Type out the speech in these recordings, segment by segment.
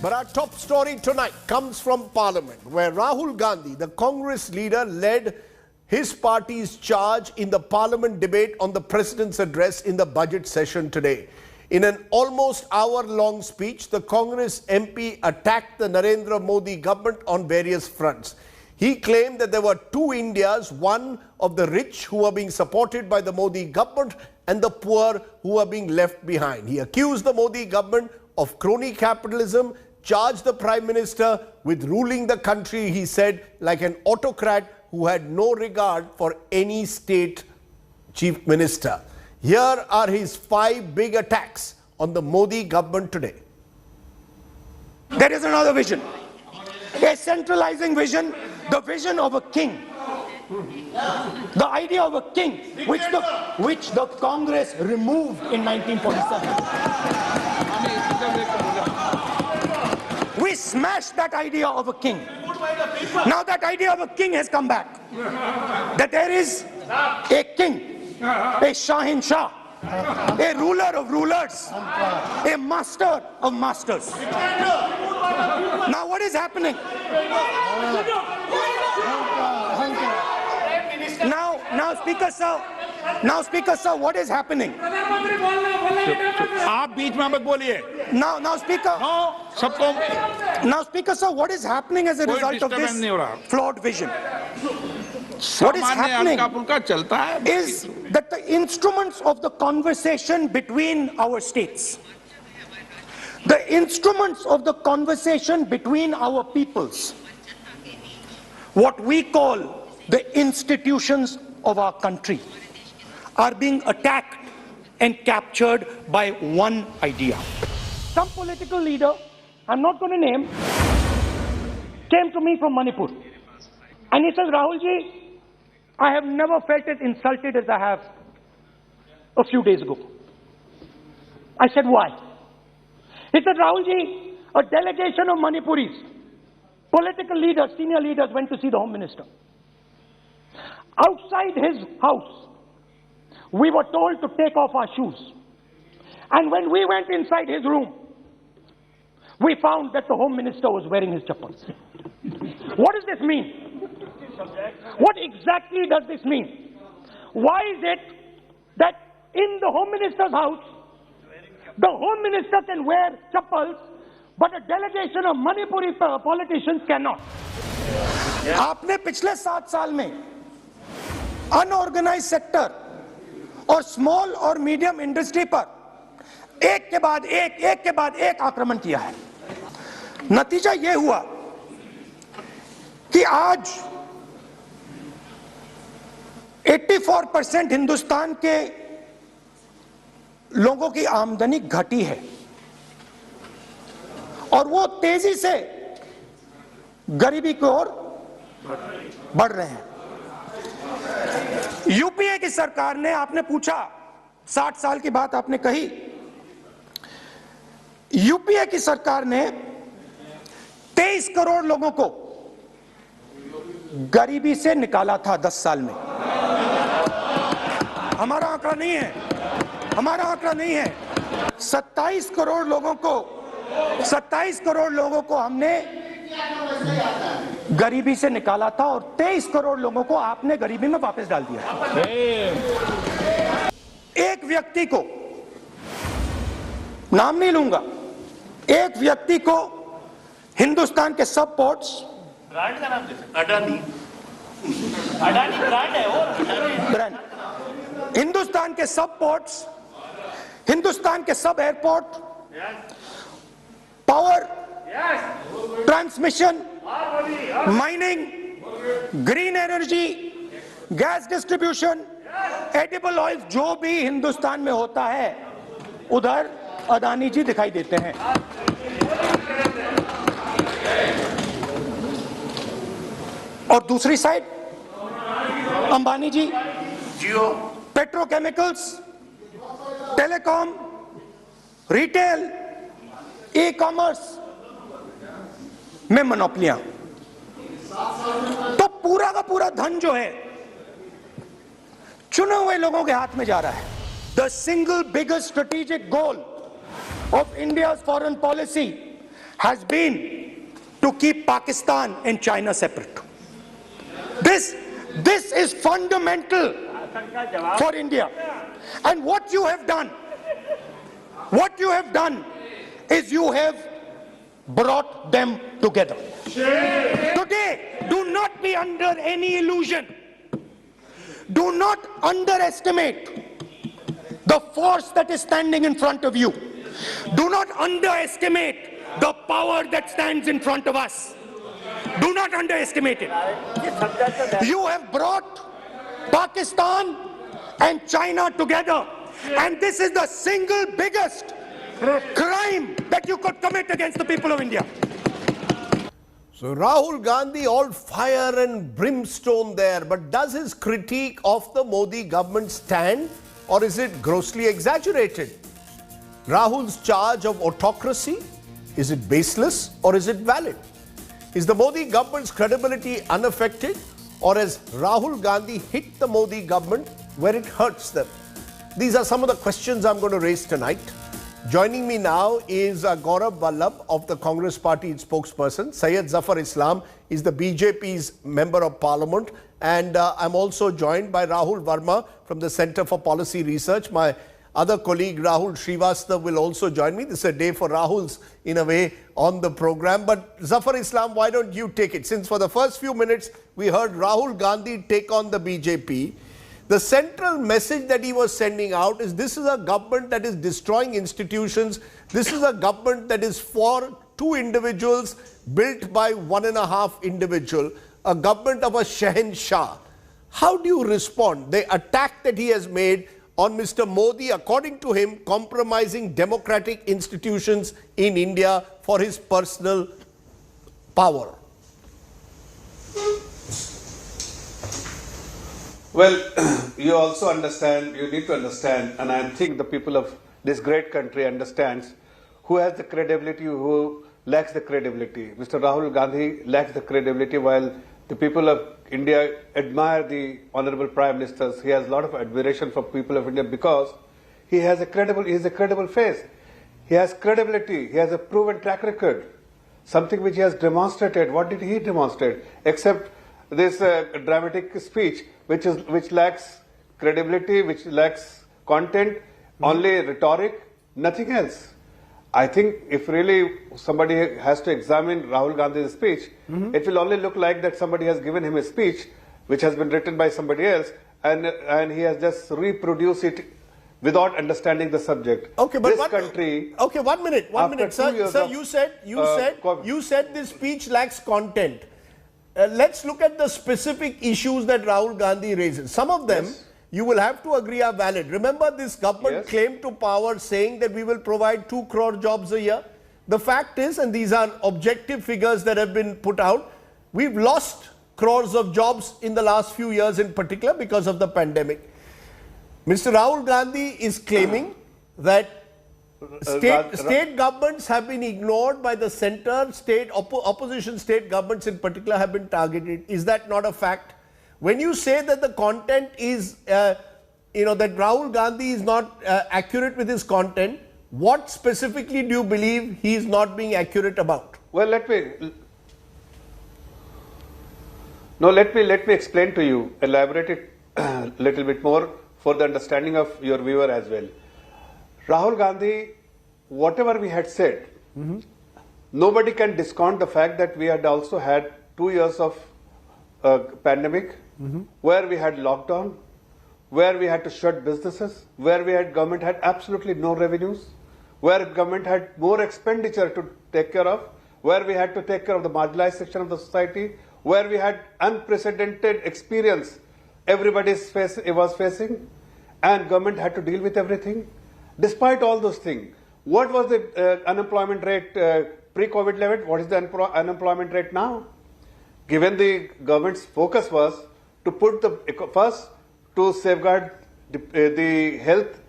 But our top story tonight comes from Parliament, where Rahul Gandhi, the Congress leader, led his party's charge in the Parliament debate on the President's address in the budget session today. In an almost hour-long speech, the Congress MP attacked the Narendra Modi government on various fronts. He claimed that there were two Indias, one of the rich who are being supported by the Modi government and the poor who are being left behind. He accused the Modi government of crony capitalism, charged the Prime Minister with ruling the country, he said, like an autocrat who had no regard for any state chief minister. Here are his 5 big attacks on the Modi government today. There is another vision, a centralizing vision, the vision of a king. The idea of a king, which the Congress removed in 1947. We smashed that idea of a king. Now that idea of a king has come back. That there is a king, a Shahin Shah, a ruler of rulers, a master of masters. Now what is happening? Now Speaker sir, what is happening? आप बीच में मत बोलिए. Now Speaker sir, what is happening as a result of this flawed vision? What is happening is that the instruments of the conversation between our states, the instruments of the conversation between our peoples, what we call the institutions of our country, are being attacked and captured by one idea. Some political leader, I'm not going to name, came to me from Manipur and he says, Rahul ji, I have never felt as insulted as I have a few days ago. I said, why? He said, Rahul ji, a delegation of Manipuris, political leaders, senior leaders went to see the Home Minister. Outside his house, we were told to take off our shoes. And when we went inside his room, we found that the Home Minister was wearing his chappals. What does this mean? What exactly does this mean? Why is it that in the Home Minister's house, the Home Minister can wear chappals, but a delegation of Manipuri politicians cannot? आपने पिछले 7 साल में unorganised sector और small और medium industry पर एक के बाद एक आक्रमण किया है. नतीजा यह हुआ कि आज 84% हिंदुस्तान के लोगों की आमदनी घटी है और वो तेजी से गरीबी की ओर बढ़ रहे हैं. यूपीए की सरकार ने, आपने पूछा 60 साल की बात आपने कही, यूपीए की सरकार ने 23 करोड़ लोगों को गरीबी से निकाला था 10 साल में. हमारा आंकड़ा नहीं है. 27 करोड़ लोगों को हमने गरीबी से निकाला था और 23 करोड़ लोगों को आपने गरीबी में वापस डाल दिया. एक व्यक्ति को, नाम नहीं लूंगा, एक व्यक्ति को हिंदुस्तान के सब पोर्ट्स, ब्रांड का नाम अडानी ब्रांड है वो, ब्रांड, हिंदुस्तान के सब पोर्ट्स, हिंदुस्तान के सब airport, power, transmission, mining, green energy, gas distribution, edible oil, जो भी हिंदुस्तान में होता है उधर अदानी जी दिखाई देते हैं. और दूसरी side Ambani ji Jio, petrochemicals, telecom, retail, e commerce में मोनोपोलियां. तो पूरा का पूरा धन जो है चुने हुए लोगों के हाथ में जा रहा है. The single biggest strategic goal of India's foreign policy has been to keep Pakistan and China separate. This is fundamental for India. And what you have done is you have brought them together. Today, do not be under any illusion. Do not underestimate the force that is standing in front of you. Do not underestimate the power that stands in front of us. Do not underestimate it. You have brought Pakistan and China together, and this is the single biggest crime that you could commit against the people of India. So Rahul Gandhi, all fire and brimstone there, but does his critique of the Modi government stand, or is it grossly exaggerated? Rahul's charge of autocracy, is it baseless or is it valid? Is the Modi government's credibility unaffected, or has Rahul Gandhi hit the Modi government where it hurts them? These are some of the questions I'm going to raise tonight. Joining me now is Gaurav Vallabh of the Congress Party spokesperson. Syed Zafar Islam is the BJP's Member of Parliament. And I'm also joined by Rahul Verma from the Centre for Policy Research. My other colleague Rahul Srivastav will also join me. This is a day for Rahul's, in a way, on the program. But Zafar Islam, why don't you take it? Since for the first few minutes, we heard Rahul Gandhi take on the BJP. The central message that he was sending out is this is a government that is destroying institutions. This is a government that is for two individuals built by 1.5 individual, a government of a Shahenshah. How do you respond? The attack that he has made on Mr. Modi, according to him, compromising democratic institutions in India for his personal power. Well, you also understand, you need to understand, and I think the people of this great country understands who has the credibility, who lacks the credibility. Mr. Rahul Gandhi lacks the credibility, while the people of India admire the Honorable Prime Minister. He has a lot of admiration for people of India because he has a credible face. He has credibility. He has a proven track record, something which he has demonstrated. What did he demonstrate? Except this dramatic speech, which lacks credibility, which lacks content, only rhetoric, nothing else. I think if really somebody has to examine Rahul Gandhi's speech, it will only look like that somebody has given him a speech which has been written by somebody else, and he has just reproduced it without understanding the subject. Okay, but this country. Okay, 1 minute, sir. Sir, you said this speech lacks content. Let's look at the specific issues that Rahul Gandhi raises. Some of them, you will have to agree, are valid. Remember, this government came to power saying that we will provide 2 crore jobs a year. The fact is, and these are objective figures that have been put out, we've lost crores of jobs in the last few years in particular because of the pandemic. Mr. Rahul Gandhi is claiming that state governments have been ignored by the center, opposition state governments in particular have been targeted. Is that not a fact? When you say that the content is, that Rahul Gandhi is not accurate with his content, what specifically do you believe he is not being accurate about? Well, let me explain to you, elaborate it a little bit more for the understanding of your viewer as well. Rahul Gandhi, whatever we had said, nobody can discount the fact that we had also had 2 years of pandemic, where we had lockdown, where we had to shut businesses, where government had absolutely no revenues, where government had more expenditure to take care of, where we had to take care of the marginalized section of the society, where we had unprecedented experience everybody was facing, and government had to deal with everything. Despite all those things, what was the unemployment rate pre-COVID level? What is the unemployment rate now? Given the government's focus was to put first to safeguard the health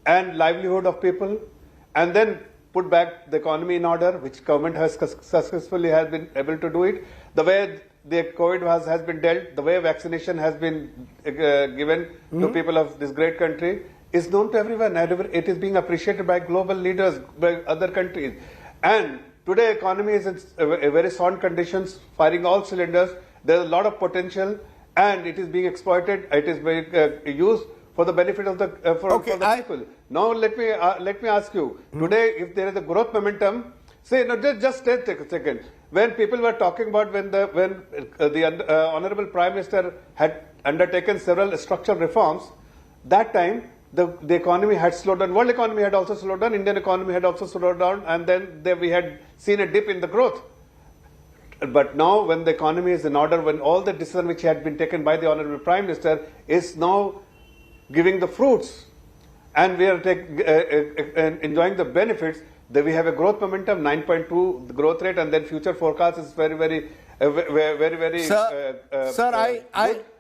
and livelihood of people, and then put back the economy in order, which government has successfully has been able to do it. The way the COVID has been dealt, the way vaccination has been given to people of this great country is known to everyone. It is being appreciated by global leaders, by other countries. And Today, economy is in very sound conditions, firing all cylinders. There is a lot of potential, and it is being exploited. It is being used for the benefit of the for the people. Now, let me ask you. Today, if there is a growth momentum, say no, just take a second. When people were talking about when the Honorable Prime Minister had undertaken several structural reforms, that time the economy had slowed down. World economy had also slowed down. Indian economy had also slowed down, and then we had seen a dip in the growth. But now, when the economy is in order, when all the decisions which had been taken by the Honorable Prime Minister is now giving the fruits, and we are enjoying the benefits, that we have a growth momentum, 9.2 the growth rate, and then future forecast is very.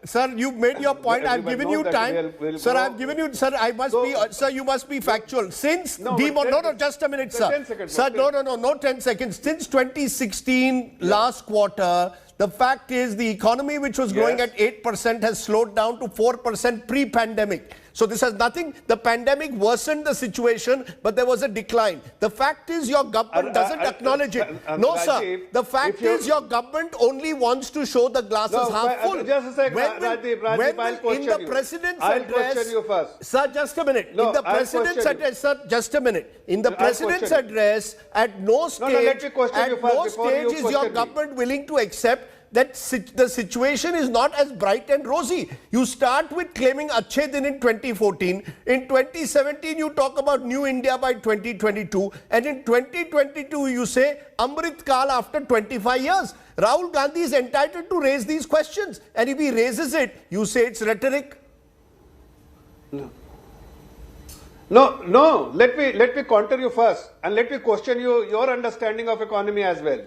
Sir, you made your point. I've given you time. Sir, I've given you. Sir, Sir, you must be factual. Since no, just a minute, sir. 10 seconds, sir, no, 10 seconds. Since 2016, last quarter, the fact is the economy, which was growing at 8%, has slowed down to 4% pre-pandemic. So this has nothing. The pandemic worsened the situation, but there was a decline. The fact is your government doesn't acknowledge it. No, sir. The fact is your government only wants to show the glasses half full. Just a second, Rajdeep, in the president's address, sir, just a minute. No, in the president's address, sir, just a minute. In the president's address, at no stage is your government willing to accept that the situation is not as bright and rosy. You start with claiming Achhe Din in 2014. In 2017, you talk about New India by 2022. And in 2022, you say Amrit Kal after 25 years. Rahul Gandhi is entitled to raise these questions. And if he raises it, you say it's rhetoric. No. Let me counter you first, and let me question your understanding of economy as well.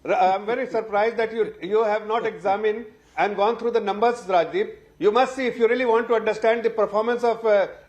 I'm very surprised that you have not examined and gone through the numbers, Rajdeep. You must see, if you really want to understand the performance of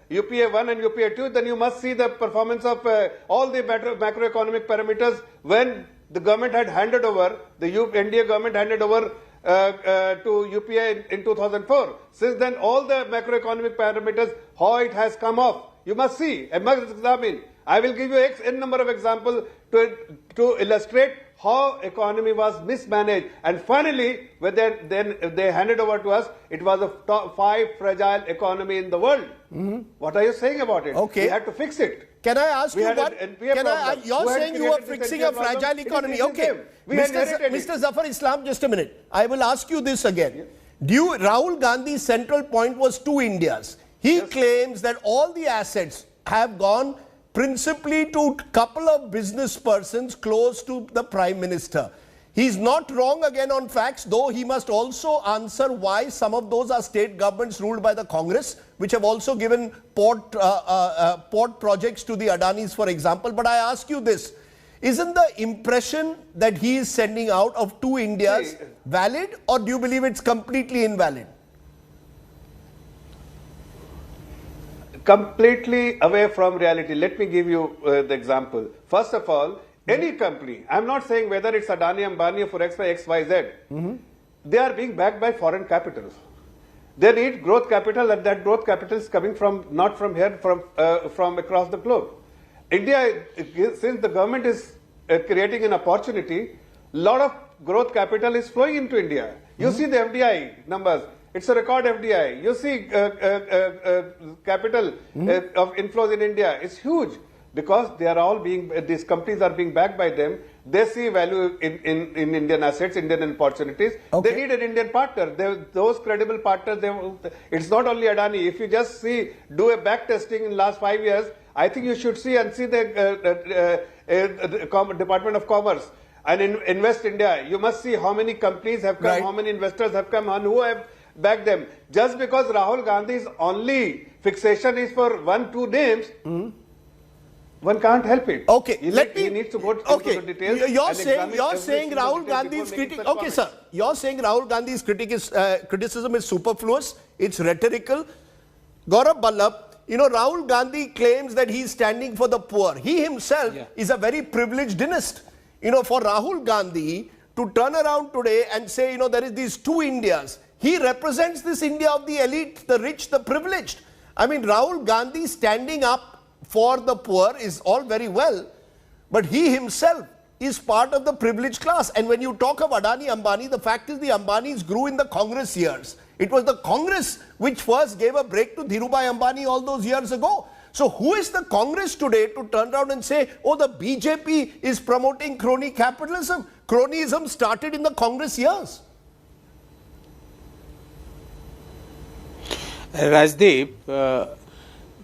UPA 1 and UPA 2, then you must see the performance of all the macroeconomic parameters when the government had handed over, the NDA government handed over to UPA in 2004. Since then, all the macroeconomic parameters, how it has come off, you must see, I must examine. I will give you n number of examples to illustrate how economy was mismanaged. And finally, when they handed over to us, it was a top 5 fragile economy in the world. What are you saying about it? Okay. We had to fix it. Can I ask you what? You're saying you are fixing a fragile economy. Okay. Mr. Zafar Islam, just a minute. I will ask you this again. Rahul Gandhi's central point was 2 Indias. He claims that all the assets have gone principally to a couple of business persons close to the Prime Minister. He's not wrong again on facts, though he must also answer why some of those are state governments ruled by the Congress, which have also given port projects to the Adanis, for example. But I ask you this, isn't the impression that he is sending out of 2 Indias valid, or do you believe it's completely invalid? Completely away from reality. Let me give you the example. First of all, any company, I'm not saying whether it's Adani, Ambani, Forex, XYZ, they are being backed by foreign capitals. They need growth capital, and that growth capital is coming from, not from here, from across the globe. India, since the government is creating an opportunity, a lot of growth capital is flowing into India. You see the FDI numbers. It's a record FDI. You see capital of inflows in India. It's huge because they are all these companies are being backed by them. They see value in Indian assets, Indian opportunities. Okay. They need an Indian partner. Those credible partners, it's not only Adani. If you just do a back testing in last 5 years, I think you should see the Department of Commerce and Invest India. You must see how many companies have come, how many investors have come, and who have back them. Just because Rahul Gandhi's only fixation is for 1-2 names, one can't help it. Okay, he needs to go into the details. You're saying Rahul Gandhi's critique. Okay, sir. You're saying Rahul Gandhi's criticism is superfluous. It's rhetorical. Gaurav Ballabh, Rahul Gandhi claims that he's standing for the poor. He himself is a very privileged dynast. For Rahul Gandhi to turn around today and say, there is these 2 Indias. He represents this India of the elite, the rich, the privileged. I mean, Rahul Gandhi standing up for the poor is all very well, but he himself is part of the privileged class. And when you talk of Adani, Ambani, the fact is the Ambanis grew in the Congress years. It was the Congress which first gave a break to Dhirubhai Ambani all those years ago. So who is the Congress today to turn around and say, oh, the BJP is promoting crony capitalism? Cronyism started in the Congress years. Rajdeep,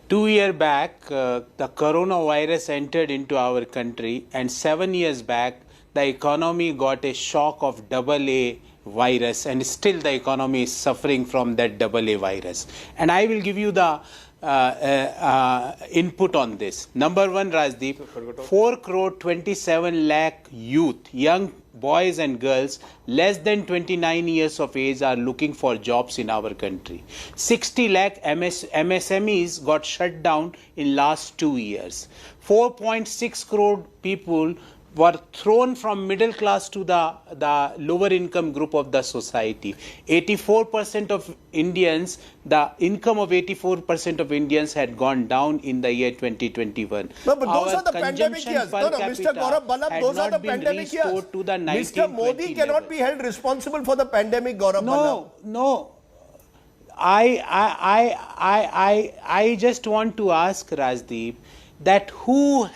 2 years back, the coronavirus entered into our country, and 7 years back, the economy got a shock of AA virus, and still the economy is suffering from that AA virus. And I will give you the input on this. Number one, Rajdeep, 4 crore 27 lakh youth, young boys and girls less than 29 years of age are looking for jobs in our country. 60 lakh MSMEs got shut down in last 2 years. 4.6 crore people were thrown from middle class to the lower income group of the society. 84% of Indians, the income of 84% of Indians had gone down in the year 2021. No, but those are the pandemic years. No, Mr. Gaurav Ballabh, those are the pandemic years. Mr. Modi cannot be held responsible for the pandemic, Gaurav Ballabh. No. I just want to ask Rajdeep that who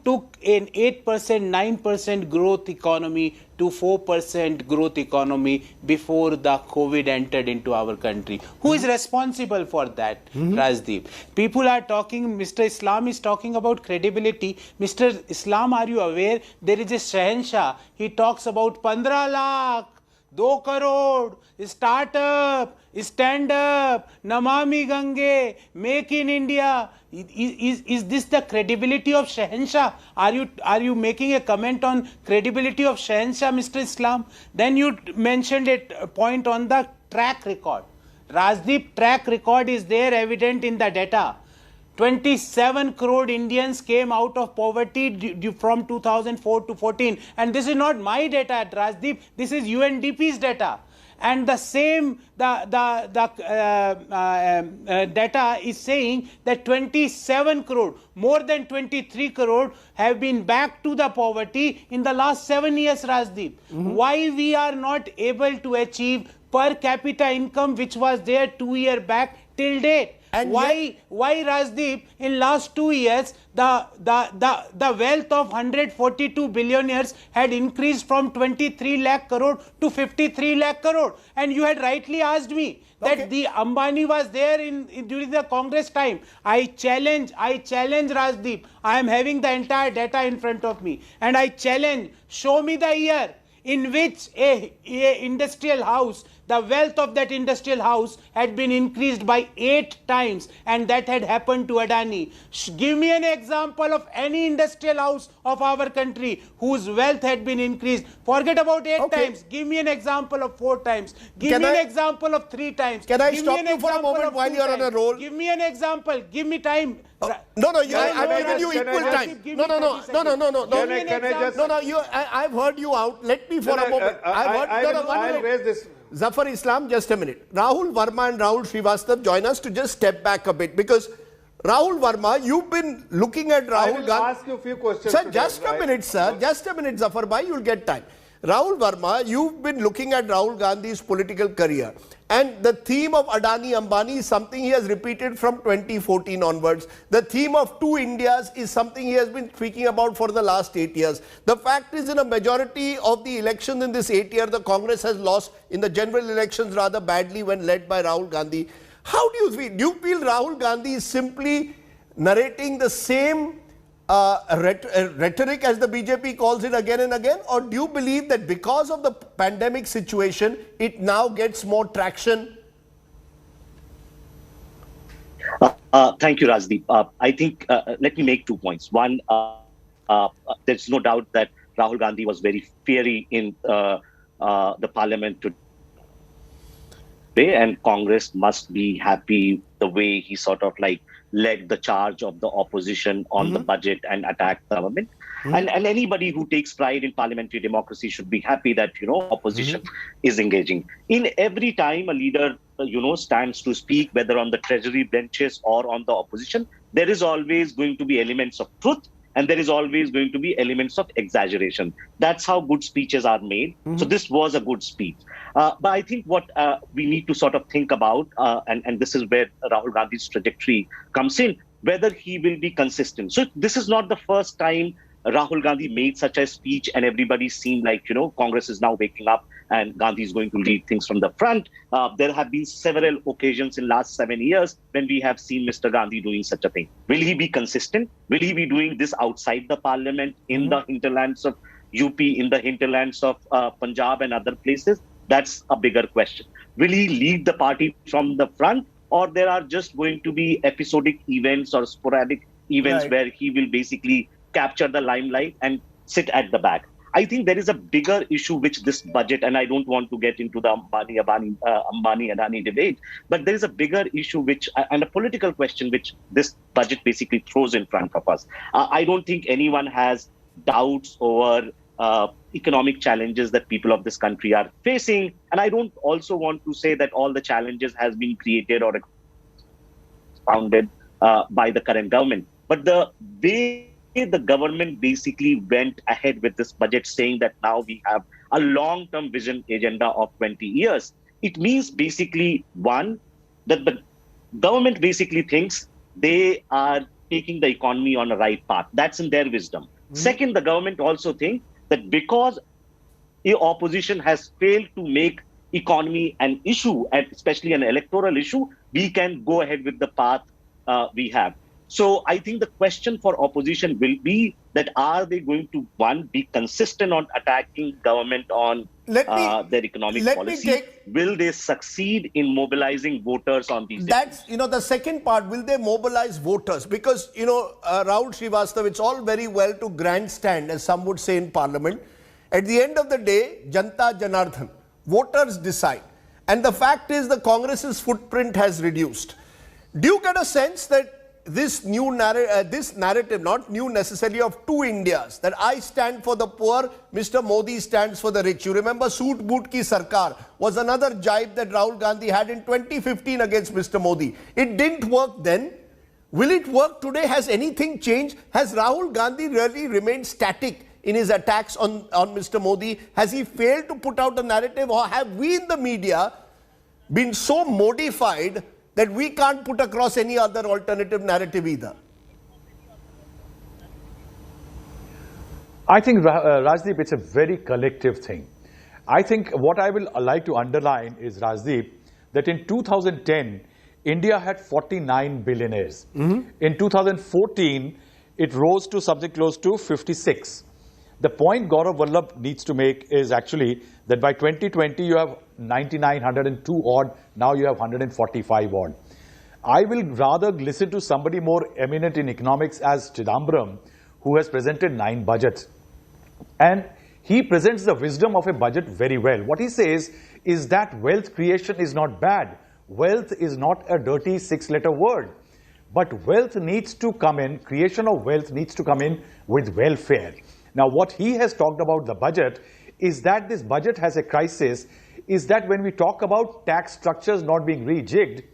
took an 8%, 9% growth economy to 4% growth economy before the COVID entered into our country? Who is responsible for that, Rajdeep? People are talking, Mr. Islam is talking about credibility. Mr. Islam, are you aware there is a Shahenshah? He talks about 15 lakh, 2 crore, startup, stand up, Namami Gange, make in India. Is this the credibility of Shahenshah? Are you making a comment on credibility of Shahenshah, Mr. Islam? Then you mentioned a point on the track record. Rajdeep, track record is there evident in the data. 27 crore Indians came out of poverty from 2004 to 14. And this is not my data, Rajdeep. This is UNDP's data. And the same data is saying that 27 crore, more than 23 crore have been back to the poverty in the last 7 years, Rajdeep. Why we are not able to achieve per capita income which was there 2 years back till date? And why Rajdeep, in last 2 years, the wealth of 142 billionaires had increased from 23 lakh crore to 53 lakh crore? And you had rightly asked me that the Ambani was there during the Congress time. I challenge Rajdeep. I am having the entire data in front of me. And I challenge, show me the year in which a industrial house, the wealth of that industrial house had been increased by 8 times, and that had happened to Adani. Give me an example of any industrial house of our country whose wealth had been increased. Forget about 8 times. Give me an example of 4 times. Give me an example of 3 times. Can I stop you for a moment while you are on a roll? Give me an example. Give me time. No, I've given you equal time. No. I've heard you out. Let me for a moment. I'll raise this. Zafar Islam, just a minute. Rahul Verma and Rahul Srivastava join us to just step back a bit, because Rahul Verma, you've been looking at Rahul Gandhi. I will ask you a few questions. Sir, just a minute, sir. Just a minute, Zafar Bhai, you'll get time. Rahul Verma, you've been looking at Rahul Gandhi's political career. And the theme of Adani Ambani is something he has repeated from 2014 onwards. The theme of 2 Indias is something he has been speaking about for the last 8 years. The fact is, in a majority of the elections in this 8 year, the Congress has lost in the general elections rather badly when led by Rahul Gandhi. How do you feel? Do you feel Rahul Gandhi is simply narrating the same rhetoric as the BJP calls it again and again, or do you believe that because of the pandemic situation, it now gets more traction? Thank you, Rajdeep. I think, let me make 2 points. One, there's no doubt that Rahul Gandhi was very fiery in the parliament today, and Congress must be happy the way he sort of like led the charge of the opposition on the budget and attacked the government. And anybody who takes pride in parliamentary democracy should be happy that, opposition is engaging. In every time a leader, stands to speak, whether on the treasury benches or on the opposition, there is always going to be elements of truth and there is always going to be elements of exaggeration. That's how good speeches are made. So this was a good speech. But I think what we need to sort of think about, and this is where Rahul Gandhi's trajectory comes in, whether he will be consistent. So this is not the first time Rahul Gandhi made such a speech and everybody seemed like, Congress is now waking up and Gandhi is going to lead things from the front. There have been several occasions in last 7 years when we have seen Mr. Gandhi doing such a thing. Will he be consistent? Will he be doing this outside the parliament, in the hinterlands of UP, in the hinterlands of Punjab and other places? That's a bigger question. Will he lead the party from the front, or there are just going to be episodic events or sporadic events where he will basically capture the limelight and sit at the back? I think there is a bigger issue which this budget, and I don't want to get into the Ambani-Adani debate, but there is a bigger issue and a political question which this budget basically throws in front of us. I don't think anyone has doubts over economic challenges that people of this country are facing. And I don't also want to say that all the challenges has been created or expounded by the current government. But the way the government basically went ahead with this budget, saying that now we have a long-term vision agenda of 20 years, it means basically, one, that the government basically thinks they are taking the economy on a right path. That's in their wisdom. Second, the government also thinks that because the opposition has failed to make economy an issue, and especially an electoral issue, we can go ahead with the path we have. So I think the question for opposition will be that are they going to, one, be consistent on attacking government on their economic policy? Will they succeed in mobilizing voters on these issues? The second part, will they mobilize voters? Because, Rahul Srivastav, it's all very well to grandstand, as some would say in parliament. At the end of the day, Janta Janardhan, voters decide. And the fact is the Congress's footprint has reduced. Do you get a sense that this narrative, not new necessarily, of two Indias, that I stand for the poor, Mr. Modi stands for the rich? You remember Soot Boot Ki Sarkar was another jibe that Rahul Gandhi had in 2015 against Mr. Modi. It didn't work then. Will it work today? Has anything changed? Has Rahul Gandhi really remained static in his attacks on Mr. Modi? Has he failed to put out a narrative, or have we in the media been so modified that we can't put across any other alternative narrative either? I think, Rajdeep, it's a very collective thing. I think what I will like to underline is, Rajdeep, that in 2010, India had 49 billionaires. In 2014, it rose to something close to 56. The point Gaurav Vallabh needs to make is actually that by 2020, you have 102 odd, now you have 145 odd. I will rather listen to somebody more eminent in economics as Chidambaram, who has presented 9 budgets. And he presents the wisdom of a budget very well. What he says is that wealth creation is not bad. Wealth is not a dirty 6-letter word. But wealth needs to come in, creation of wealth needs to come in with welfare. Now, what he has talked about the budget is that this budget has a crisis, is that when we talk about tax structures not being rejigged,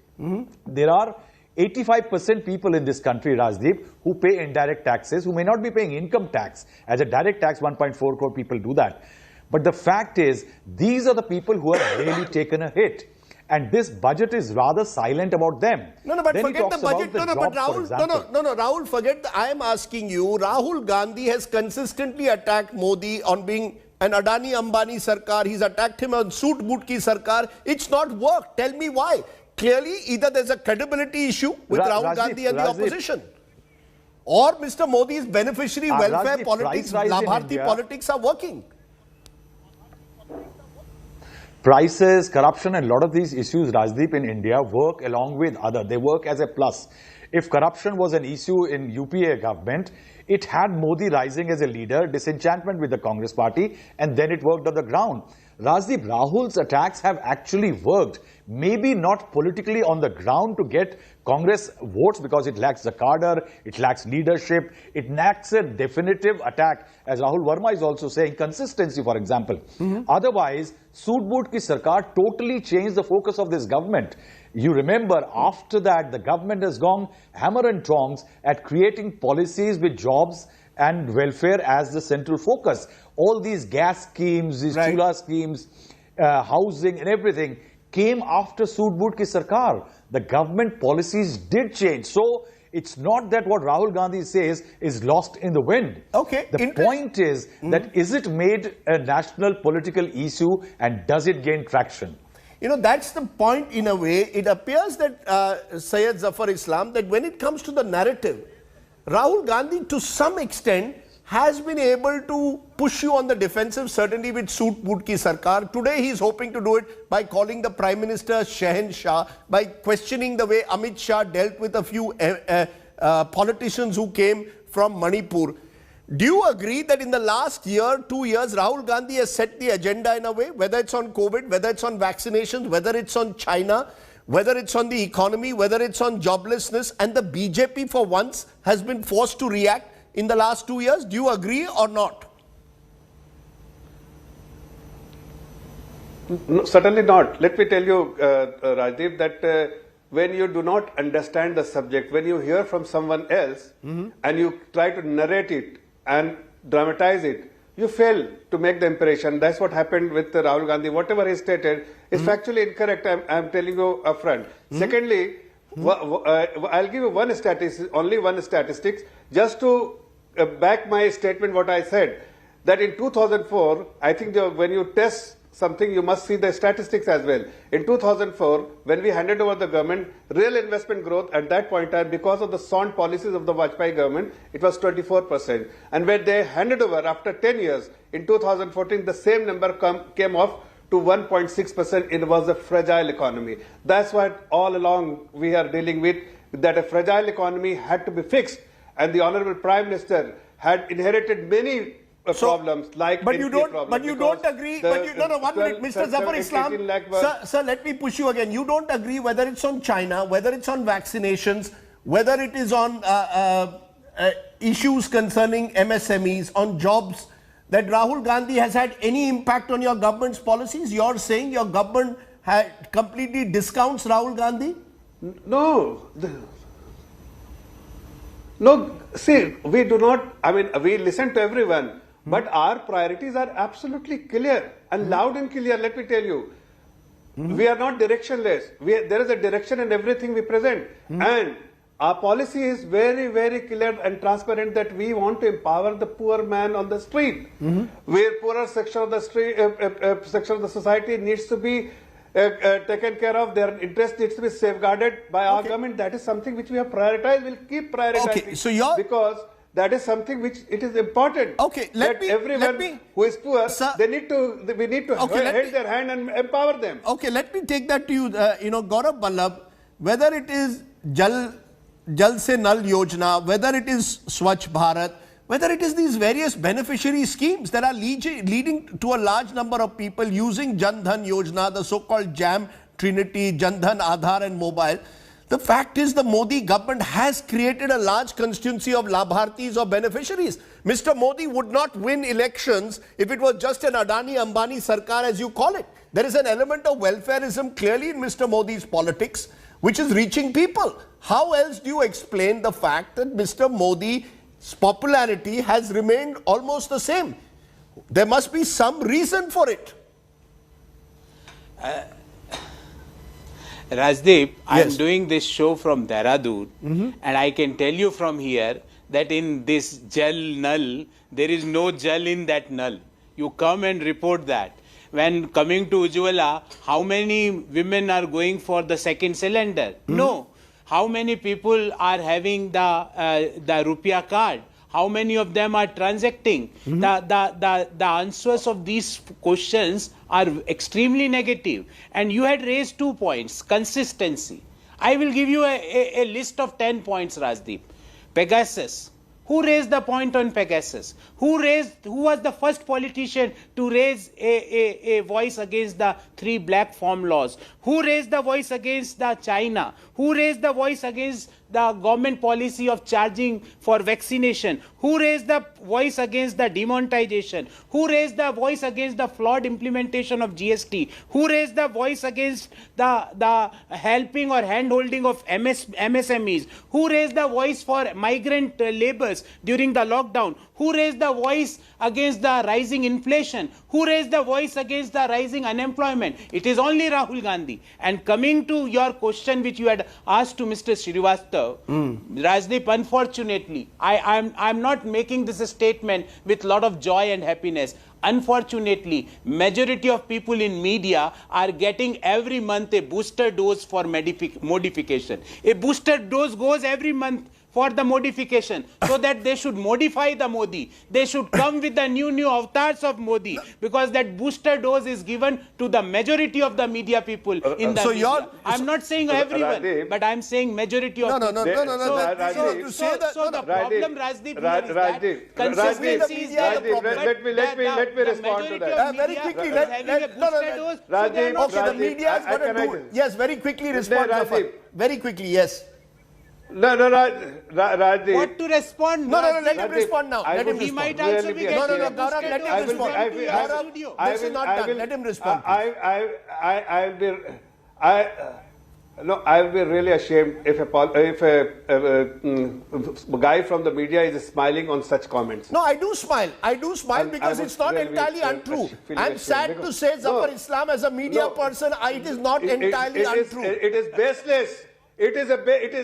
there are 85% people in this country, Rajdeep, who pay indirect taxes, who may not be paying income tax. As a direct tax, 1.4 crore people do that. But the fact is, these are the people who have really taken a hit. And this budget is rather silent about them. But forget the budget. Rahul, forget I am asking you, Rahul Gandhi has consistently attacked Modi on being an Adani Ambani Sarkar. He's attacked him on Soot Boot Ki Sarkar. It's not worked. Tell me why. Clearly, either there's a credibility issue with Rahul Gandhi and the opposition, or Mr. Modi's beneficiary welfare politics, Labharti politics are working. Prices, corruption, and a lot of these issues, Rajdeep, in India work along with other. They work as a plus. If corruption was an issue in UPA government, it had Modi rising as a leader, disenchantment with the Congress party, and then it worked on the ground. Rajdeep, Rahul's attacks have actually worked. Maybe not politically on the ground to get Congress votes because it lacks the cadre, it lacks leadership, it lacks a definitive attack, as Rahul Verma is also saying, consistency, for example. Otherwise, Soot Boot Ki Sarkar totally changed the focus of this government. You remember, after that, the government has gone hammer and tongs at creating policies with jobs and welfare as the central focus. All these gas schemes, these chula schemes, housing and everything came after Soot Boot Ki Sarkar. The government policies did change. So it's not that what Rahul Gandhi says is lost in the wind. Okay. The point is that is it made a national political issue and does it gain traction? You know, that's the point in a way. It appears that Syed Zafar Islam, that when it comes to the narrative, Rahul Gandhi to some extent has been able to push you on the defensive, certainly with Soot Boot Ki Sarkar. Today he is hoping to do it by calling the Prime Minister Shahenshah, by questioning the way Amit Shah dealt with a few politicians who came from Manipur. Do you agree that in the last year, 2 years, Rahul Gandhi has set the agenda in a way, whether it's on COVID, whether it's on vaccinations, whether it's on China, whether it's on the economy, whether it's on joblessness, and the BJP for once has been forced to react in the last 2 years? Do you agree or not? No, certainly not. Let me tell you, Rajdeep, that when you do not understand the subject, when you hear from someone else and you try to narrate it and dramatize it, you fail to make the impression. That's what happened with Rahul Gandhi. Whatever he stated is factually incorrect. I'm telling you upfront. Secondly, I'll give you one statistic, only one statistics, just to back my statement. What I said, that in 2004, I think when you test something, you must see the statistics as well. In 2004, when we handed over the government, real investment growth at that point in time, because of the sound policies of the Vajpayee government, it was 24%. And when they handed over after 10 years, in 2014, the same number came off to 1.6%. It was a fragile economy. That's what all along we are dealing with, that a fragile economy had to be fixed. And the Honorable Prime Minister had inherited many problems like but you don't agree. No, 1 minute, Mr. Zafar Islam. Sir, let me push you again. You don't agree whether it's on China, whether it's on vaccinations, whether it is on issues concerning MSMEs, on jobs, that Rahul Gandhi has had any impact on your government's policies? You're saying your government completely discounts Rahul Gandhi? No. No, see, we do not, I mean, we listen to everyone, but our priorities are absolutely clear and loud and clear, let me tell you. We are not directionless. There is a direction in everything we present. And our policy is very, very clear and transparent that we want to empower the poor man on the street. Where poorer section of the street, section of the society needs to be taken care of, their interest needs to be safeguarded by our government. That is something which we have prioritized, we'll keep prioritizing. So because that is something which it is important. Everyone who is poor, sir, we need to hold their hand and empower them. Okay, let me take that to you, Gaurav Vallabh, whether it is Jal Se Nal Yojana, whether it is Swachh Bharat, whether it is these various beneficiary schemes that are leading to a large number of people using Jan Dhan Yojana, the so-called JAM Trinity, Jan Dhan Aadhaar and Mobile. The fact is the Modi government has created a large constituency of Labhartis or beneficiaries. Mr. Modi would not win elections if it was just an Adani Ambani Sarkar, as you call it. There is an element of welfarism clearly in Mr. Modi's politics, which is reaching people. How else do you explain the fact that Mr. Modi's popularity has remained almost the same? There must be some reason for it. Rajdeep, I am doing this show from Dehradun, and I can tell you from here that in this Jal Nal, there is no Jal in that Nal. You come and report that. When coming to Ujjwala, how many women are going for the second cylinder? No. How many people are having the Rupiah card? How many of them are transacting? The answers of these questions are extremely negative. And you had raised 2 points, consistency. I will give you a list of 10 points, Rajdeep. Pegasus. Who raised the point on Pegasus? Who was the first politician to raise a voice against the 3 black farm laws? Who raised the voice against the China? Who raised the voice against the government policy of charging for vaccination? Who raised the voice against the demonetization? Who raised the voice against the flawed implementation of GST? Who raised the voice against the helping or hand-holding of MSMEs? Who raised the voice for migrant laborers during the lockdown? Who raised the voice against the rising inflation? Who raised the voice against the rising unemployment? It is only Rahul Gandhi. And coming to your question which you had asked to Mr. Srivastava, Rajdeep, unfortunately, I'm not making this a statement with a lot of joy and happiness. Unfortunately, majority of people in media are getting every month a booster dose for modification. A booster dose goes every month for the modification, so that they should modify the Modi. They should come with the new avatars of Modi, because that booster dose is given to the majority of the media people in the media. I'm not saying everyone, Rajdeep, but I'm saying majority of people. So the problem, Rajdeep, is that consistency is there. Let me respond to that. Very quickly, okay, the media is going to do. Yes, very quickly respond. Very quickly, yes. Rajdeep. What to respond? Let him respond now. Let him He respond. might also be getting Gaurav, let him respond. Gaurav, this is not done. Let him respond. I will be really ashamed if a guy from the media is smiling on such comments. No, I do smile. I do smile because it's not entirely untrue. I'm sad to say Zafar Islam as a media person, it is not entirely untrue. It is baseless. It is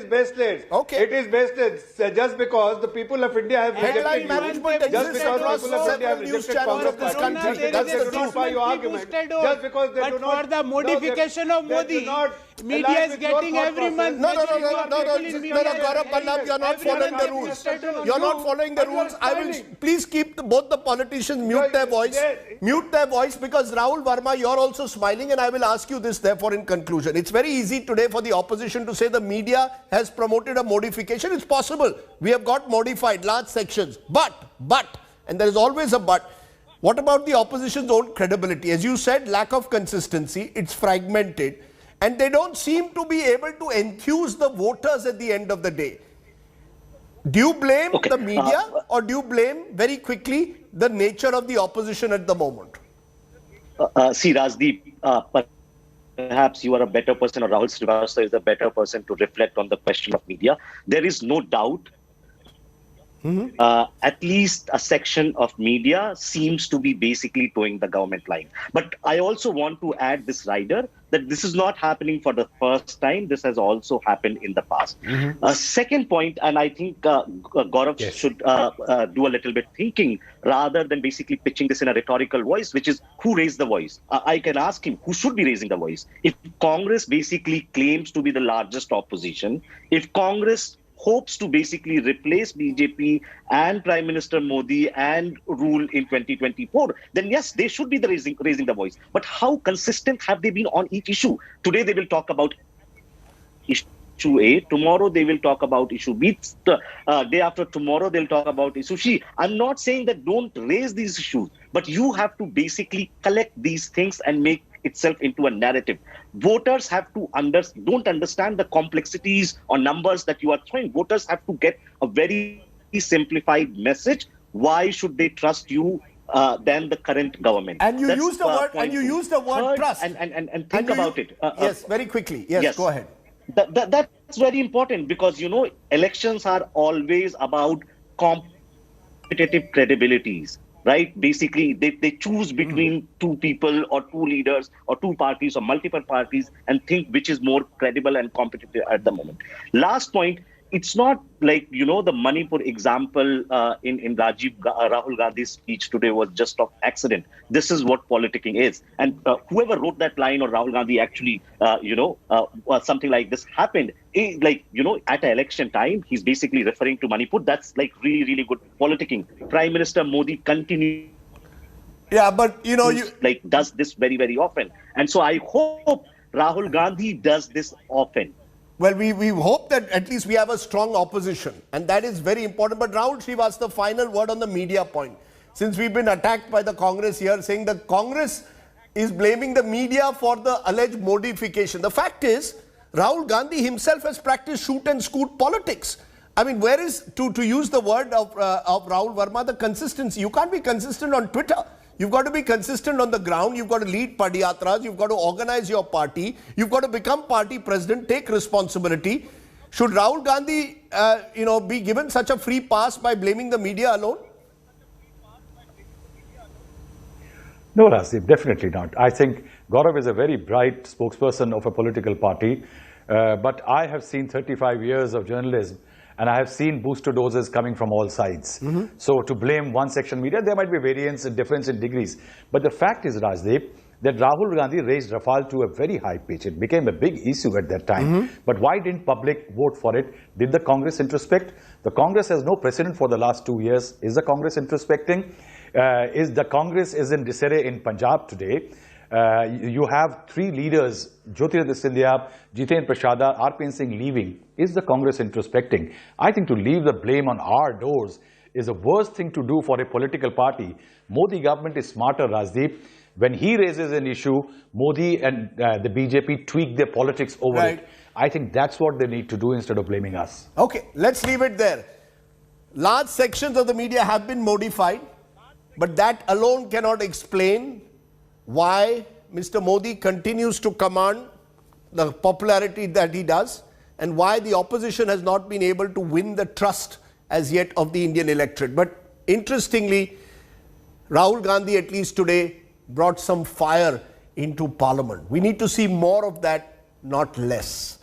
baseless. Okay. It is baseless. Just because the people of India have Headline rejected management you. Just exists because across people of India have several news rejected channels of Congress this party. country. That's the truth. Justify your argument. Just because they do not. But for the modification of Modi, media is getting every month. No, Gaurav Pallab, you're not following the rules. You're not following the rules. I will please keep both the politicians mute their voice. Mute their voice, because Rahul Verma, you're also smiling, and I will ask you this therefore in conclusion. It's very easy today for the opposition to say the media has promoted a modification. It's possible. We have got modified large sections. But, and there is always a but, what about the opposition's own credibility? As you said, lack of consistency, it's fragmented, and they don't seem to be able to enthuse the voters at the end of the day. Do you blame the media, or do you blame, very quickly, the nature of the opposition at the moment? See, Rajdeep, perhaps you are a better person, or Rahul Srivastava is a better person to reflect on the question of media. There is no doubt at least a section of media seems to be basically towing the government line. But I also want to add this rider that this is not happening for the first time. This has also happened in the past. Second point, and I think Gaurav should do a little bit thinking rather than basically pitching this in a rhetorical voice, which is who raised the voice? I can ask him who should be raising the voice. If Congress basically claims to be the largest opposition, if Congress hopes to basically replace BJP and Prime Minister Modi and rule in 2024, then yes, they should be the raising the voice. But how consistent have they been on each issue? Today they will talk about issue A, tomorrow they will talk about issue B, day after tomorrow they'll talk about issue C. I'm not saying that don't raise these issues, but you have to basically collect these things and make itself into a narrative. Voters have to don't understand the complexities or numbers that you are throwing. Voters have to get a very simplified message. Why should they trust you than the current government? And you use the word. And you use the word trust. And think about it. Yes, very quickly. Yes, go ahead. That's very important, because elections are always about competitive credibilities. Right? Basically, they choose between two people or two leaders or two parties or multiple parties and think which is more credible and competitive at the moment. Last point, it's not like, the Manipur example in Rahul Gandhi's speech today was just of accident. This is what politicking is. And whoever wrote that line, or Rahul Gandhi actually, something like this happened, at an election time, he's basically referring to Manipur. That's like really, really good politicking. Prime Minister Modi continues. Yeah, but, does this very, very often. And so I hope Rahul Gandhi does this often. Well, we hope that at least we have a strong opposition, and that is very important. But Rahul Srivastava, final word on the media point. Since we've been attacked by the Congress here, saying the Congress is blaming the media for the alleged modification. The fact is, Rahul Gandhi himself has practiced shoot and scoot politics. I mean, where is, to use the word of Rahul Verma, the consistency? You can't be consistent on Twitter. You've got to be consistent on the ground. You've got to lead padiyatras. You've got to organize your party. You've got to become party president, take responsibility. Should Rahul Gandhi, be given such a free pass by blaming the media alone? No, Rajdeep, definitely not. I think Gaurav is a very bright spokesperson of a political party, but I have seen 35 years of journalism and I have seen booster doses coming from all sides. So to blame one section media, there might be variance and difference in degrees. But the fact is, Rajdeep, that Rahul Gandhi raised Rafale to a very high pitch. It became a big issue at that time. But why didn't public vote for it? Did the Congress introspect? The Congress has no precedent for the last 2 years. Is the Congress introspecting? Is the Congress is in disarray in Punjab today? You have three leaders, Jyotirindra Scindia, Jiten Prashada, RPN Singh leaving. Is the Congress introspecting? I think to leave the blame on our doors is the worst thing to do for a political party. Modi government is smarter, Rajdeep. When he raises an issue, Modi and the BJP tweak their politics over it. I think that's what they need to do instead of blaming us. Okay, let's leave it there. Large sections of the media have been modified, but that alone cannot explain why Mr. Modi continues to command the popularity that he does and why the opposition has not been able to win the trust as yet of the Indian electorate. But interestingly, Rahul Gandhi, at least today, brought some fire into Parliament. We need to see more of that, not less.